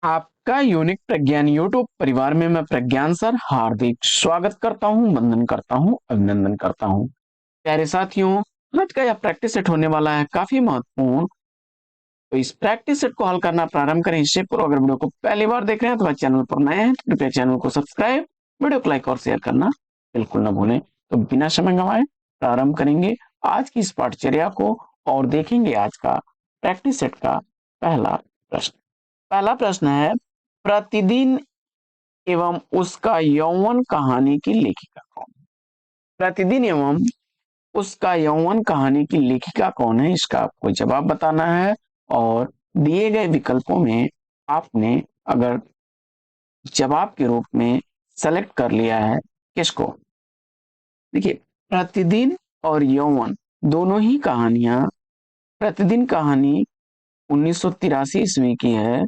आपका यूनिक प्रज्ञान यूट्यूब परिवार में मैं प्रज्ञान सर हार्दिक स्वागत करता हूं, वंदन करता हूं, अभिनंदन करता हूं। प्यारे साथियों, आज का यह प्रैक्टिस सेट होने वाला है काफी महत्वपूर्ण। तो इस प्रैक्टिस सेट को हल करना प्रारंभ करें इससे पूर्व अगर वीडियो को पहली बार देख रहे हैं तो चैनल पर नए हैं तो कृपया चैनल को सब्सक्राइब, वीडियो को लाइक और शेयर करना बिल्कुल न भूलें। तो बिना समय गंवाए प्रारंभ करेंगे आज की इस पाठचर्या को और देखेंगे आज का प्रैक्टिस सेट का पहला प्रश्न। पहला प्रश्न है, प्रतिदिन एवं उसका यौवन कहानी की लेखिका कौन? प्रतिदिन एवं उसका यौवन कहानी की लेखिका कौन है, इसका आपको जवाब बताना है। और दिए गए विकल्पों में आपने अगर जवाब के रूप में सेलेक्ट कर लिया है किसको, देखिए प्रतिदिन और यौवन दोनों ही कहानियां, प्रतिदिन कहानी 1983 ईस्वी की है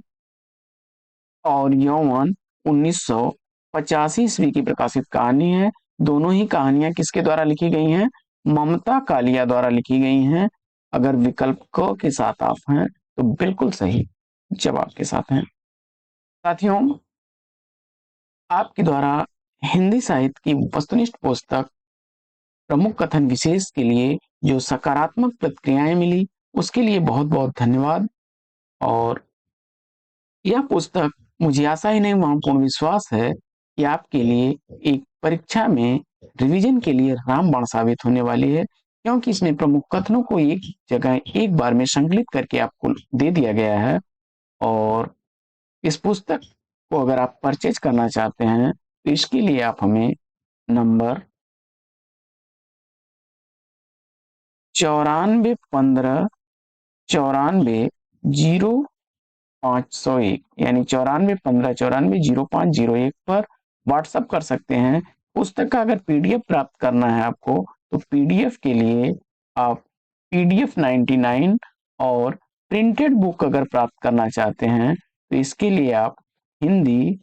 और यौवन 1985 ईस्वी की प्रकाशित कहानी है। दोनों ही कहानियां किसके द्वारा लिखी गई हैं? ममता कालिया द्वारा लिखी गई हैं। अगर विकल्प क के साथ आप हैं तो बिल्कुल सही जवाब के साथ हैं। साथियों, आपके द्वारा हिंदी साहित्य की वस्तुनिष्ठ पुस्तक प्रमुख कथन विशेष के लिए जो सकारात्मक प्रतिक्रियाएं मिली उसके लिए बहुत बहुत धन्यवाद। और यह पुस्तक, मुझे आशा ही नहीं वहां पूर्ण विश्वास है कि आपके लिए एक परीक्षा में रिवीजन के लिए रामबाण साबित होने वाली है, क्योंकि इसमें प्रमुख कथनों को एक जगह एक बार में संकलित करके आपको दे दिया गया है। और इस पुस्तक को अगर आप परचेज करना चाहते हैं तो इसके लिए आप हमें नंबर 9415 94 0501 यानी 9415 94 0501 पर व्हाट्सएप कर सकते हैं। पुस्तक का अगर पीडीएफ प्राप्त करना है आपको तो पीडीएफ के लिए आप पीडीएफ 99 और प्रिंटेड बुक अगर प्राप्त करना चाहते हैं तो इसके लिए आप हिंदी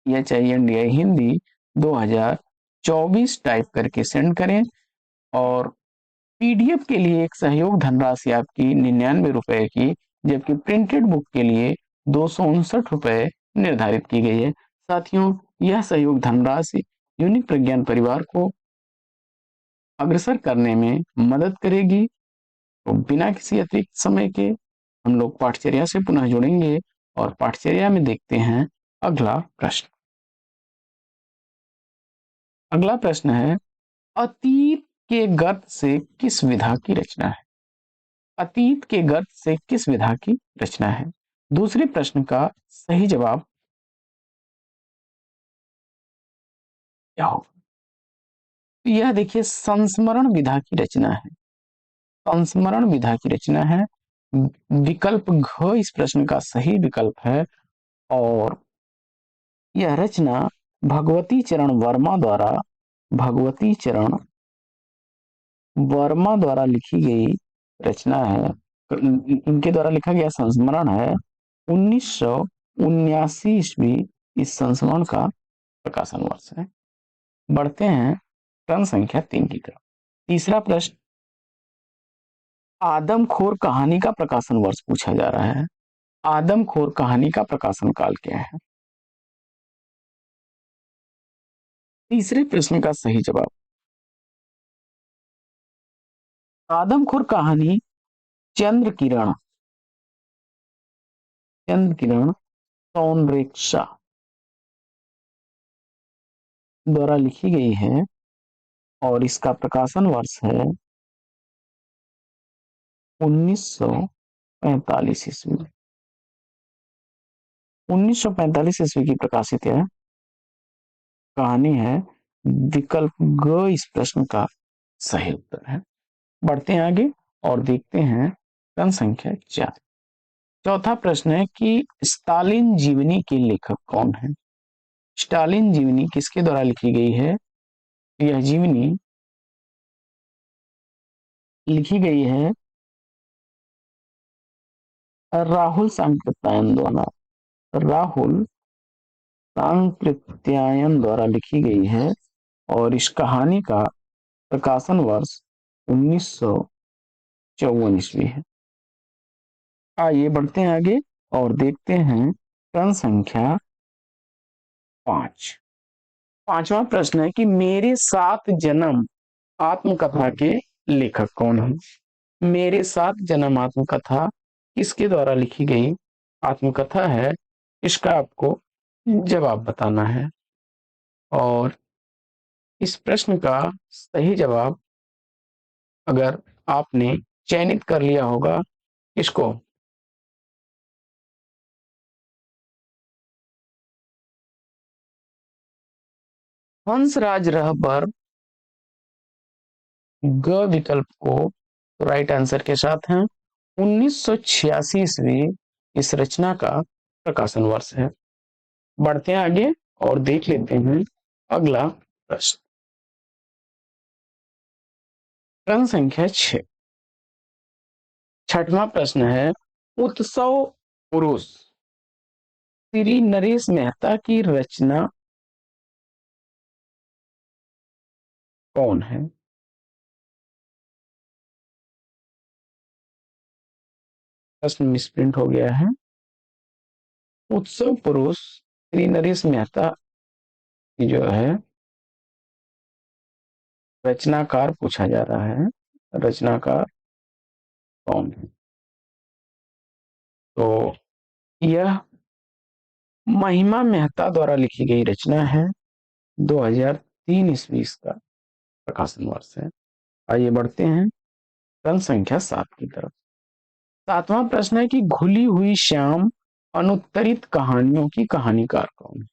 या चाहिए इंडिया हिंदी 2024 टाइप करके सेंड करें। और पीडीएफ के लिए एक सहयोग धनराशि आपकी 99 रुपए की, जबकि प्रिंटेड बुक के लिए 259 रुपए निर्धारित की गई है। साथियों, यह सहयोग धनराशि यूनिक प्रज्ञान परिवार को अग्रसर करने में मदद करेगी। तो बिना किसी अतिरिक्त समय के हम लोग पाठचर्या से पुनः जुड़ेंगे और पाठचर्या में देखते हैं अगला प्रश्न। अगला प्रश्न है, अतीत के गर्त से किस विधा की रचना है? अतीत के गर्त से किस विधा की रचना है? दूसरे प्रश्न का सही जवाब क्या होगा? यह देखिए संस्मरण विधा की रचना है। संस्मरण विधा की रचना है। विकल्प घ इस प्रश्न का सही विकल्प है। और यह रचना भगवती चरण वर्मा द्वारा, भगवती चरण वर्मा द्वारा लिखी गई रचना है। इनके द्वारा लिखा गया संस्मरण है। 1979 ईस्वी इस संस्मरण का प्रकाशन वर्ष है। बढ़ते हैं क्रम संख्या 3 की तरफ। तीसरा प्रश्न, आदमखोर कहानी का प्रकाशन वर्ष पूछा जा रहा है। आदमखोर कहानी का प्रकाशन काल क्या है? तीसरे प्रश्न का सही जवाब, आदमखोर कहानी चंद्र किरण, चंद्र किरण सौनरेखा द्वारा लिखी गई है और इसका प्रकाशन वर्ष है 1945 ईस्वी। 1945 ईस्वी की प्रकाशित यह कहानी है। विकल्प ग इस प्रश्न का सही उत्तर है। बढ़ते हैं आगे और देखते हैं प्रश्न संख्या 4। चौथा प्रश्न है कि स्टालिन जीवनी के लेखक कौन है? स्टालिन जीवनी किसके द्वारा लिखी गई है? यह जीवनी लिखी गई है राहुल सांकृत्यायन द्वारा, राहुल सांकृत्यायन द्वारा लिखी गई है। और इस कहानी का प्रकाशन वर्ष 1954 ईस्वी है। आइए बढ़ते हैं आगे और देखते हैं प्रश्न संख्या 5। पांचवा प्रश्न है कि मेरे सात जन्म आत्मकथा के लेखक कौन है? मेरे सात जन्म आत्मकथा किसके द्वारा लिखी गई आत्मकथा है, इसका आपको जवाब बताना है। और इस प्रश्न का सही जवाब अगर आपने चयनित कर लिया होगा, इसको हंसराज रहबर ग विकल्प को राइट आंसर के साथ हैं। 1986 ईस्वी इस रचना का प्रकाशन वर्ष है। बढ़ते हैं आगे और देख लेते हैं अगला प्रश्न। प्रश्न संख्या 6। छठवां प्रश्न है, उत्सव पुरुष श्री नरेश मेहता की रचना कौन है? प्रश्न मिसप्रिंट हो गया है। उत्सव पुरुष श्री नरेश मेहता की जो है रचनाकार पूछा जा रहा है, रचनाकार कौन है? तो यह महिमा मेहता द्वारा लिखी गई रचना है। 2003 ईस्वी का प्रकाशन वर्ष है। आइए बढ़ते हैं प्रश्न संख्या 7 की तरफ। सातवां प्रश्न है कि घुली हुई श्याम अनुत्तरित कहानियों की कहानीकार कौन है?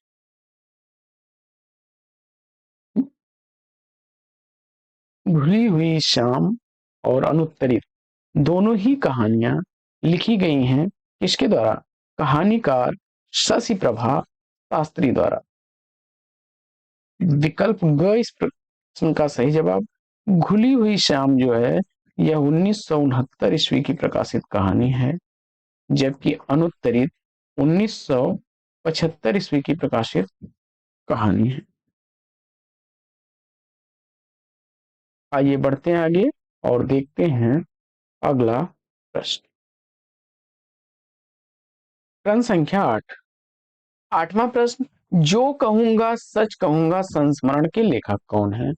घुली हुई श्याम और अनुत्तरित दोनों ही कहानियां लिखी गई हैं किसके द्वारा? कहानीकार शशि प्रभा शास्त्री द्वारा। विकल्प ग इस प्रश्न का सही जवाब। घुली हुई शाम जो है यह 1969 ईस्वी की प्रकाशित कहानी है, जबकि अनुत्तरित 1975 ईस्वी की प्रकाशित कहानी है। आइए बढ़ते हैं आगे और देखते हैं अगला प्रश्न। प्रश्न संख्या 8। आठवां प्रश्न, जो कहूंगा सच कहूंगा संस्मरण के लेखक कौन है?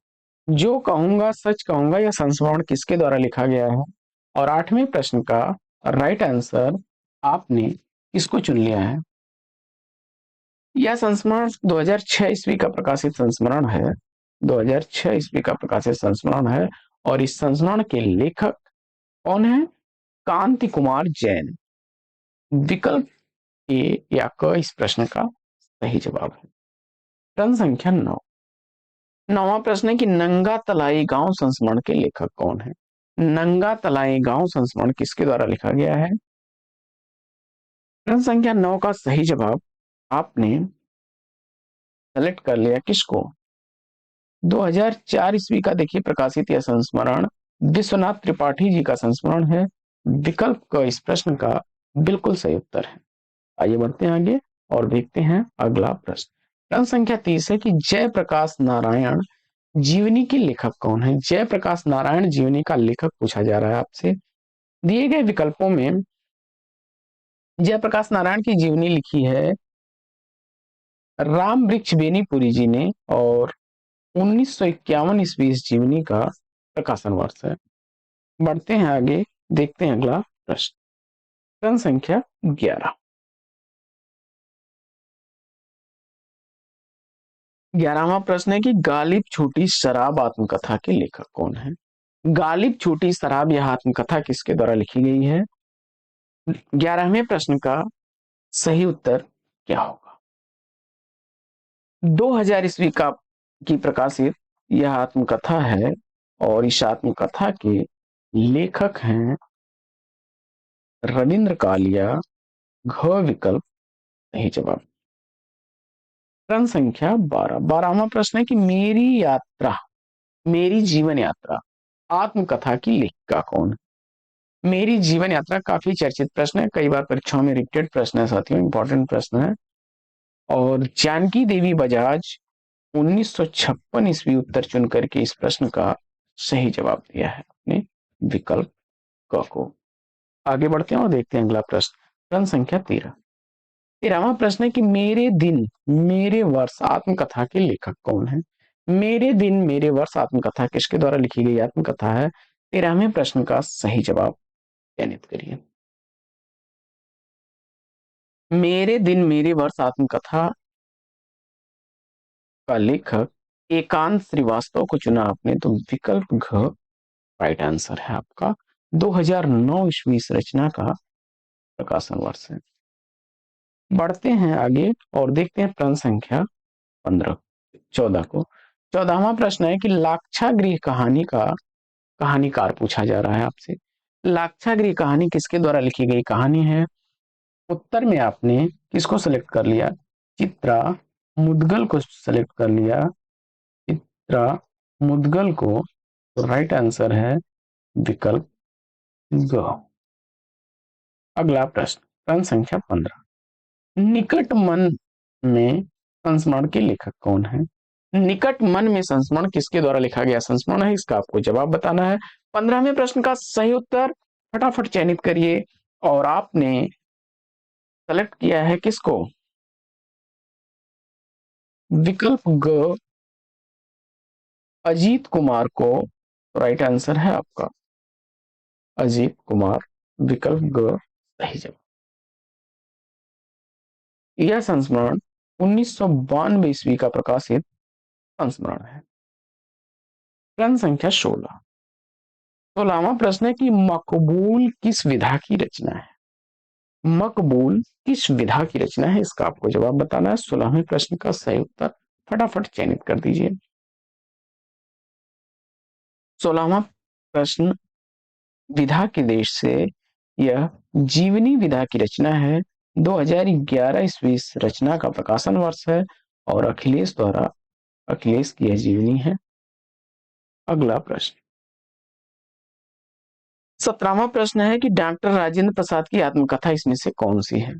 जो कहूंगा सच कहूंगा यह संस्मरण किसके द्वारा लिखा गया है? और आठवें प्रश्न का राइट आंसर आपने किसको चुन लिया है? यह संस्मरण 2006 ईस्वी का प्रकाशित संस्मरण है। 2006 ईस्वी का प्रकाशित संस्मरण है और इस संस्मरण के लेखक कौन है? कांति कुमार जैन। विकल्प ए या क इस प्रश्न का सही जवाब है। प्रश्न संख्या 9। नौवां प्रश्न है कि नंगा तलाई गांव संस्मरण के लेखक कौन है? नंगा तलाई गांव संस्मरण किसके द्वारा लिखा गया है? प्रश्न संख्या 9 का सही जवाब आपने सेलेक्ट कर लिया किसको? 2004 ईस्वी का देखिए प्रकाशित यह संस्मरण विश्वनाथ त्रिपाठी जी का संस्मरण है। विकल्प क इस प्रश्न का बिल्कुल सही उत्तर है। आइए बढ़ते हैं आगे और देखते हैं अगला प्रश्न। प्रश्न संख्या 30 है कि जयप्रकाश नारायण जीवनी के लेखक कौन है? जयप्रकाश नारायण जीवनी का लेखक पूछा जा रहा है आपसे। दिए गए विकल्पों में जयप्रकाश नारायण की जीवनी लिखी है राम वृक्ष बेनीपुरी जी ने और 1951 ईस्वी इस जीवनी का प्रकाशन वर्ष है। बढ़ते हैं आगे, देखते हैं अगला प्रश्न। प्रश्न संख्या 11। 11वां प्रश्न है कि गालिब छोटी शराब आत्मकथा के लेखक कौन है? गालिब छोटी शराब यह आत्मकथा किसके द्वारा लिखी गई है? 11वें प्रश्न का सही उत्तर क्या होगा? 2000 ईस्वी का की प्रकाशित यह आत्मकथा है और इस आत्मकथा के लेखक हैं रविंद्र कालिया। घ विकल्प सही जवाब। प्रश्न संख्या 12। 12वां प्रश्न है कि मेरी यात्रा मेरी जीवन यात्रा आत्मकथा की लेखिका कौन है? मेरी जीवन यात्रा काफी चर्चित प्रश्न है, कई बार परीक्षाओं में रिपीटेड प्रश्न है साथियों, इंपॉर्टेंट प्रश्न है। और जानकी देवी बजाज 1956 ईस्वी उत्तर चुन करके इस प्रश्न का सही जवाब दिया है अपने विकल्प क को। आगे बढ़ते हैं और देखते हैं अगला प्रश्न। प्रश्न संख्या 13। 13वां प्रश्न है कि मेरे दिन मेरे वर्ष आत्मकथा के लेखक कौन है? मेरे दिन मेरे वर्ष आत्मकथा किसके द्वारा लिखी गई आत्मकथा है? 13वें प्रश्न का सही जवाब चयनित करिए। मेरे दिन मेरे वर्ष आत्मकथा का लेखक एकांत श्रीवास्तव को चुना आपने, तो विकल्प घ राइट आंसर है आपका। 2009 ईस्वी इस रचना का प्रकाशन वर्ष है। बढ़ते हैं आगे और देखते हैं प्रश्न संख्या 14 को। 14वां प्रश्न है कि लाक्षागृह कहानी का कहानीकार पूछा जा रहा है आपसे। लाक्षागृह कहानी किसके द्वारा लिखी गई कहानी है? उत्तर में आपने किसको सेलेक्ट कर लिया? चित्रा मुदगल को सेलेक्ट कर लिया। चित्रा मुदगल को, तो राइट आंसर है विकल्प ग। अगला प्रश्न, प्रश्न संख्या 15। निकट मन में संस्मरण के लेखक कौन है? निकट मन में संस्मरण किसके द्वारा लिखा गया संस्मरण है, इसका आपको जवाब बताना है। 15वें प्रश्न का सही उत्तर फटाफट चयनित करिए और आपने सेलेक्ट किया है किसको? विकल्प ग अजीत कुमार को। राइट आंसर है आपका अजीत कुमार, विकल्प ग सही जवाब। यह संस्मरण 1992 ईस्वी का प्रकाशित संस्मरण है। प्रश्न संख्या 16। 16वां प्रश्न है कि मकबूल किस विधा की रचना है? मकबूल किस विधा की रचना है, इसका आपको जवाब बताना है। 16वें प्रश्न का सही उत्तर फटाफट चयनित कर दीजिए। 16वां प्रश्न, विधा के देश से, यह जीवनी विधा की रचना है। 2011 ईस्वी इस रचना का प्रकाशन वर्ष है और अखिलेश द्वारा, अखिलेश की यह जीवनी है। अगला प्रश्न, 17वां प्रश्न है कि डॉक्टर राजेंद्र प्रसाद की आत्मकथा इसमें से कौन सी है?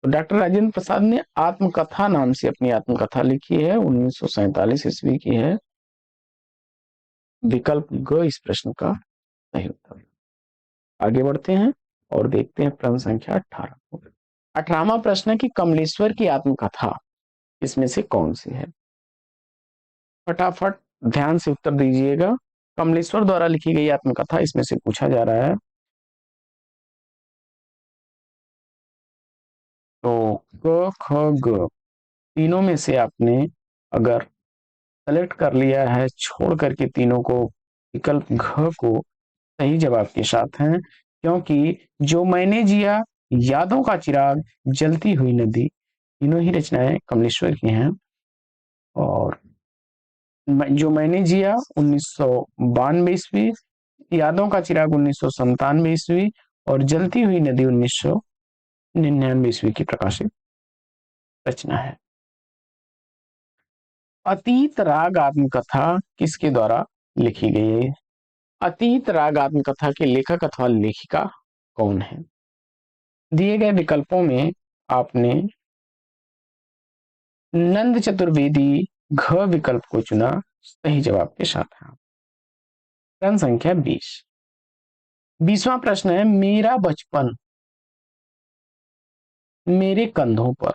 तो डॉक्टर राजेंद्र प्रसाद ने आत्मकथा नाम से अपनी आत्मकथा लिखी है, 1947 ईस्वी की है। विकल्प ग इस प्रश्न का सही उत्तर। आगे बढ़ते हैं और देखते हैं प्रश्न संख्या 18 को। 18वां प्रश्न है कि कमलेश्वर की आत्मकथा इसमें से कौन सी है? फटाफट ध्यान से उत्तर दीजिएगा। कमलेश्वर द्वारा लिखी गई आत्मकथा इसमें से पूछा जा रहा है। तो क ख ग तीनों में से आपने अगर सेलेक्ट कर लिया है, छोड़ करके तीनों को, विकल्प घ को सही जवाब के साथ हैं, क्योंकि जो मैंने जिया, यादों का चिराग, जलती हुई नदी, तीनों ही रचनाएं कमलेश्वर की हैं। और जो मैंने जिया 1992 ईस्वी, यादों का चिराग 1997 ईस्वी और जलती हुई नदी 1999 ईस्वी की प्रकाशित रचना है। अतीत राग आत्मकथा किसके द्वारा लिखी गई है? अतीत राग आत्मकथा के लेखक अथवा लेखिका कौन है? दिए गए विकल्पों में आपने नंद चतुर्वेदी घ विकल्प को चुना, सही जवाब के साथ है। प्रश्न संख्या 20। 20वां प्रश्न है, मेरा बचपन मेरे कंधों पर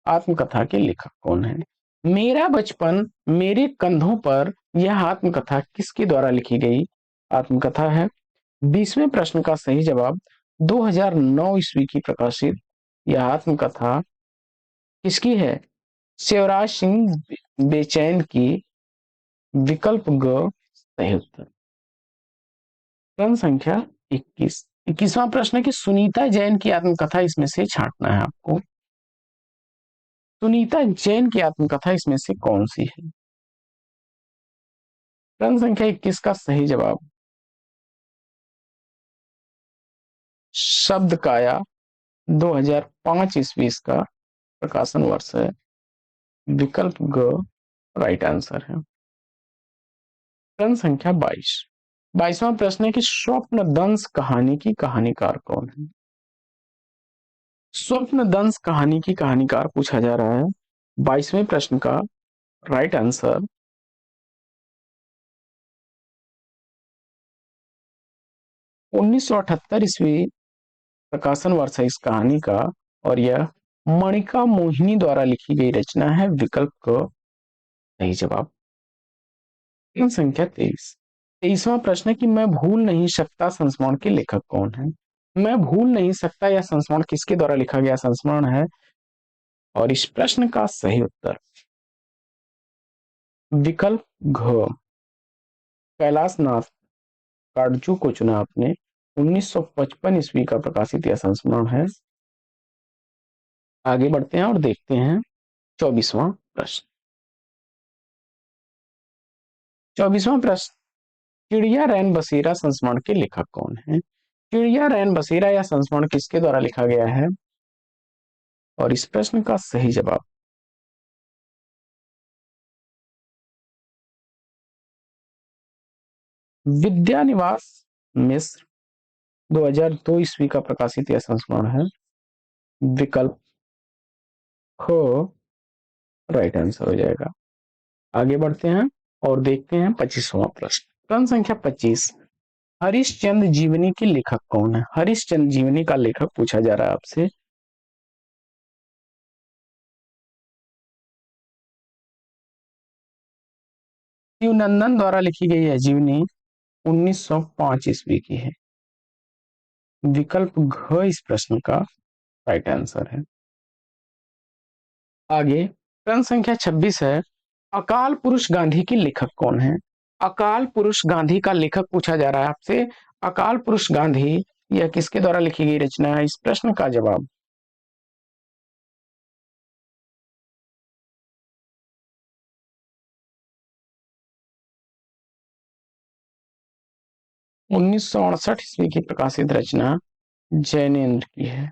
आत्मकथा के लेखक कौन है? मेरा बचपन मेरे कंधों पर यह आत्मकथा किसके द्वारा लिखी गई आत्मकथा है? 20वें प्रश्न का सही जवाब 2009 ईस्वी की प्रकाशित यह आत्मकथा किसकी है? शिवराज सिंह बेचैन की, विकल्प ग सही उत्तर। प्रश्न संख्या 21। 21वां प्रश्न है कि सुनीता जैन की आत्मकथा इसमें से छांटना है आपको। सुनीता जैन की आत्मकथा इसमें से कौन सी है? प्रश्न संख्या 21 का सही जवाब शब्द काया, 2005 ईस्वी का प्रकाशन वर्ष है। विकल्प ग राइट आंसर है। प्रश्न संख्या 22। 22वां प्रश्न है कि स्वप्न दंश कहानी की कहानीकार कौन है? स्वप्न दंश कहानी की कहानीकार पूछा जा रहा है। 22वें प्रश्न का राइट आंसर 1978 ईस्वी प्रकाशन वर्ष है इस कहानी का, और यह मणिका मोहिनी द्वारा लिखी गई रचना है। विकल्प को सही जवाब। प्रश्न संख्या 23। 23वां प्रश्न है कि मैं भूल नहीं सकता संस्मरण के लेखक कौन है। मैं भूल नहीं सकता यह संस्मरण किसके द्वारा लिखा गया संस्मरण है, और इस प्रश्न का सही उत्तर विकल्प घ कैलाश नाथ काटजू को चुना आपने। 1955 ईस्वी का प्रकाशित यह संस्मरण है। आगे बढ़ते हैं और देखते हैं 24वां प्रश्न। 24वां प्रश्न, चिड़िया रैन बसेरा संस्मरण के लेखक कौन है। चिड़िया रैन बसेरा यह संस्मरण किसके द्वारा लिखा गया है, और इस प्रश्न का सही जवाब विद्यानिवास मिश्र 2002 ईस्वी का प्रकाशित यह संस्मरण है। विकल्प हो राइट आंसर हो जाएगा। आगे बढ़ते हैं और देखते हैं 25वां प्रश्न। प्रश्न संख्या 25, हरिश्चंद्र जीवनी के लेखक कौन है। हरिश्चंद्र जीवनी का लेखक पूछा जा रहा है आपसे। शिवनंदन द्वारा लिखी गई यह जीवनी 1905 ईस्वी की है। विकल्प घ इस प्रश्न का राइट आंसर है। आगे प्रश्न संख्या 26 है, अकाल पुरुष गांधी के लेखक कौन है। अकाल पुरुष गांधी का लेखक पूछा जा रहा है आपसे। अकाल पुरुष गांधी यह किसके द्वारा लिखी गई रचना है, इस प्रश्न का जवाब 1968 ईस्वी की प्रकाशित रचना जैनेन्द्र की है।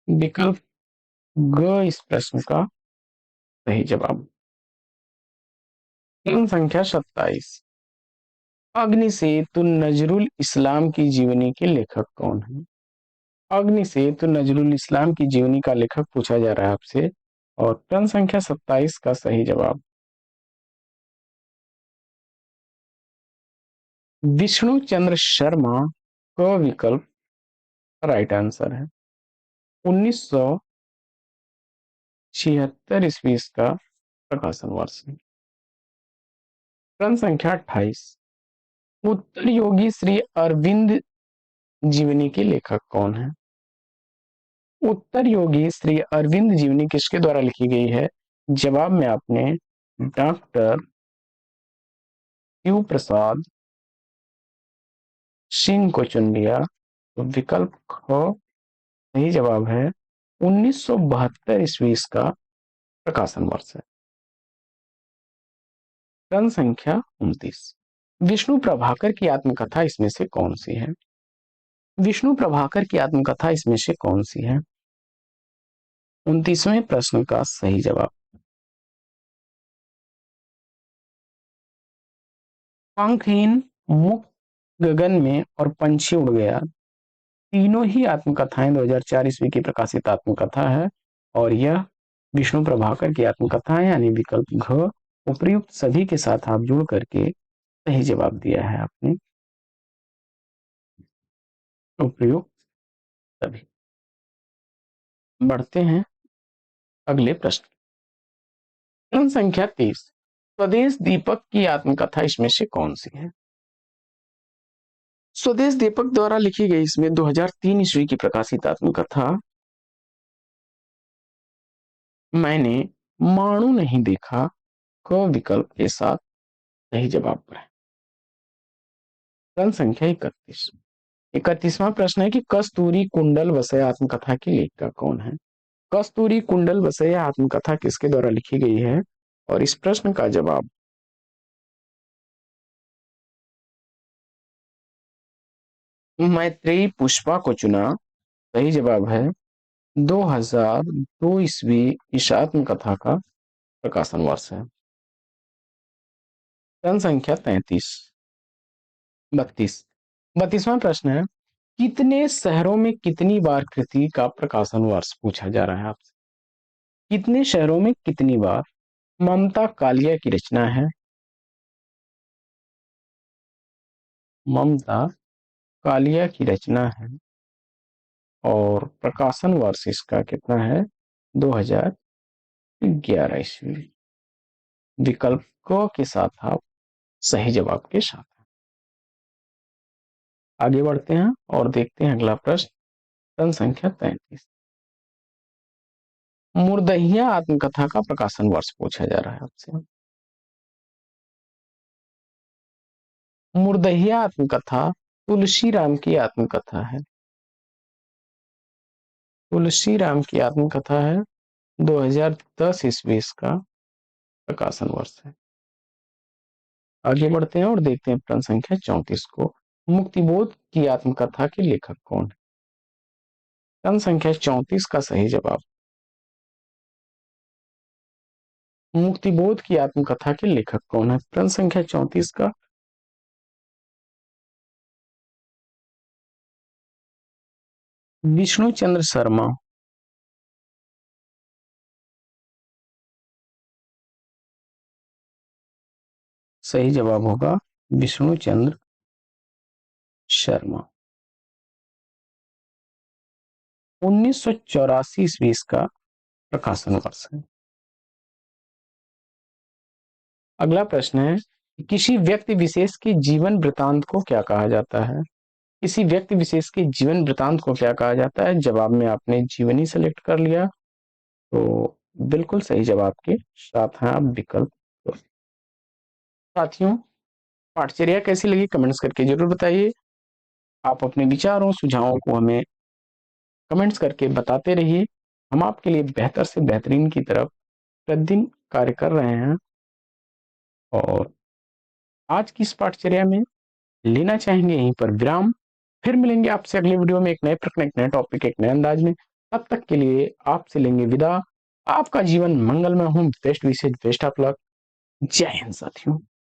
विकल्प ग इस प्रश्न का सही जवाब। प्रश्न संख्या 27, अग्निसेतु नजरुल इस्लाम की जीवनी के लेखक कौन है। अग्निसेतु नजरुल इस्लाम की जीवनी का लेखक पूछा जा रहा है आपसे, और प्रश्न संख्या 27 का सही जवाब विष्णु चंद्र शर्मा का विकल्प राइट आंसर है। 1976 ईस्वी का प्रकाशन वर्ष है। प्रश्न संख्या 28, उत्तर योगी श्री अरविंद जीवनी के लेखक कौन है। उत्तर योगी श्री अरविंद जीवनी किसके द्वारा लिखी गई है। जवाब में आपने डॉक्टर शिव प्रसाद सिंह को चुन लिया, तो विकल्प ख सही जवाब है। 1972 ईस्वी का प्रकाशन वर्ष है। प्रश्न संख्या 29, विष्णु प्रभाकर की आत्मकथा इसमें से कौन सी है। विष्णु प्रभाकर की आत्मकथा इसमें से कौन सी है। 29वें प्रश्न का सही जवाब पंखहीन, मुक्त गगन में और पंछी उड़ गया, तीनों ही आत्मकथाएं 2004 ईस्वी की प्रकाशित आत्मकथा है, और यह विष्णु प्रभाकर की आत्मकथा है, यानी विकल्प घ। उपर्युक्त सभी के साथ आप जुड़ करके सही जवाब दिया है आपने। उपर्युक्त सभी। बढ़ते हैं अगले प्रश्न। प्रश्न संख्या 30, स्वदेश दीपक की आत्मकथा इसमें से कौन सी है। स्वदेश दीपक द्वारा लिखी गई इसमें 2003 ईस्वी की प्रकाशित आत्मकथा मैंने माणू नहीं देखा क विकल्प के साथ सही जवाब पर है। प्रश्न संख्या 31, 31वां प्रश्न है कि कस्तूरी कुंडल वसय आत्मकथा की लेखिका कौन है। कस्तूरी कुंडल वसय आत्मकथा किसके द्वारा लिखी गई है, और इस प्रश्न का जवाब मैत्रेयी पुष्पा को चुना। सही जवाब है। 2002 ईस्वी इस आत्मकथा का प्रकाशन वर्ष है। प्रश्न संख्या 33, 32वां प्रश्न है, कितने शहरों में कितनी बार कृति का प्रकाशन वर्ष पूछा जा रहा है आपसे। कितने शहरों में कितनी बार ममता कालिया की रचना है। ममता कालिया की रचना है और प्रकाशन वर्ष इसका कितना है? 2011 ईस्वी। विकल्पों के साथ आप सही जवाब के साथ आगे बढ़ते हैं और देखते हैं अगला प्रश्न। प्रश्न संख्या 33। मुर्दहिया आत्मकथा का प्रकाशन वर्ष पूछा जा रहा है आपसे। मुर्दहिया आत्मकथा तुलसी राम की आत्मकथा है। तुलसी राम की आत्मकथा है। 2010 ईस्वी इसका प्रकाशन वर्ष है। आगे बढ़ते हैं और देखते हैं प्रश्न संख्या 34 को। मुक्तिबोध की आत्मकथा के लेखक कौन है? प्रश्न संख्या 34 का सही जवाब। मुक्तिबोध की आत्मकथा के लेखक कौन है? प्रश्न संख्या 34 का विष्णु चंद्र शर्मा। सही जवाब होगा विष्णु चंद्र शर्मा। 1984 ईस्वी का प्रकाशन वर्ष है। अगला प्रश्न है, किसी व्यक्ति विशेष के जीवन वृतांत को क्या कहा जाता है? किसी व्यक्ति विशेष के जीवन वृतांत को क्या कहा जाता है? जवाब में आपने जीवनी सेलेक्ट कर लिया तो बिल्कुल सही जवाब के साथ हैं आप विकल्प। साथियों, पाठचर्या कैसी लगी कमेंट्स करके जरूर बताइए। आप अपने विचारों सुझावों को हमें कमेंट्स करके बताते रहिए। हम आपके लिए बेहतर से बेहतरीन की तरफ प्रतिदिन कार्य कर रहे हैं और आज की इस पाठचर्या में लेना चाहेंगे यहीं पर विराम। फिर मिलेंगे आपसे अगले वीडियो में एक नए प्रश्न, एक नए टॉपिक, एक नए अंदाज में। तब तक के लिए आपसे लेंगे विदा। आपका जीवन मंगलमय हो। बेस्ट विशेष, बेस्ट ऑफ लक। जय हिंद साथियों।